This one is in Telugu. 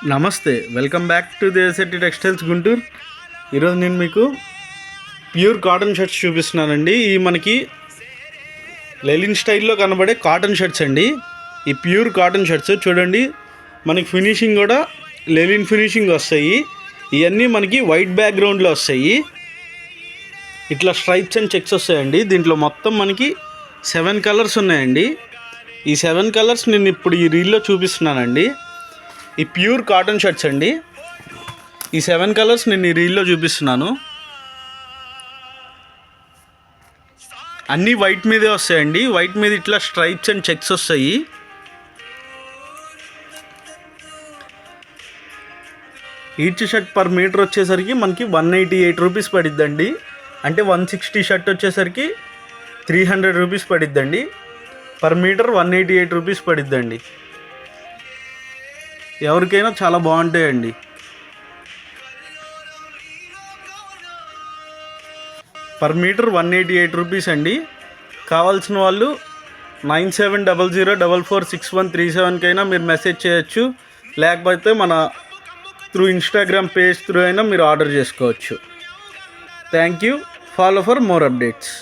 నమస్తే, welcome back to Desetti textiles Guntur. ఈరోజు నేను మీకు ప్యూర్ కాటన్ షర్ట్స్ చూపిస్తున్నానండి. ఈ మనకి లెలిన్ స్టైల్లో కనబడే కాటన్ షర్ట్స్ అండి. ఈ ప్యూర్ కాటన్ షర్ట్స్ చూడండి, మనకి ఫినిషింగ్ కూడా లెలిన్ ఫినిషింగ్ వస్తాయి. ఇవన్నీ మనకి వైట్ బ్యాక్గ్రౌండ్లో వస్తాయి. ఇట్లా స్ట్రైప్స్ అండ్ చెక్స్ వస్తాయండి. దీంట్లో మొత్తం మనకి 7 కలర్స్ ఉన్నాయండి. ఈ 7 కలర్స్ నేను ఇప్పుడు ఈ రీల్లో చూపిస్తున్నానండి. ఈ ప్యూర్ కాటన్ షర్ట్స్ అండి. ఈ 7 కలర్స్ నేను ఈ రీల్లో చూపిస్తున్నాను. అన్నీ వైట్ మీదే వస్తాయండి. వైట్ మీద ఇట్లా స్ట్రైప్స్ అండ్ చెక్స్ వస్తాయి. ఈచ్ షర్ట్ పర్ మీటర్ వచ్చేసరికి మనకి 188 రూపీస్ పడిద్దండి. అంటే 160 షర్ట్ వచ్చేసరికి 300 రూపీస్ పడిద్దండి. పర్ మీటర్ 188 రూపీస్ పడిద్దండి. ఎవరికైనా చాలా బాగుంటాయండి. పర్ మీటర్ 188 రూపీస్ అండి. కావాల్సిన వాళ్ళు 9700446137కైనా మీరు మెసేజ్ చేయొచ్చు. లేకపోతే మన త్రూ ఇన్స్టాగ్రామ్ పేజ్ త్రూ అయినా మీరు ఆర్డర్ చేసుకోవచ్చు. Thank you. Follow for more updates.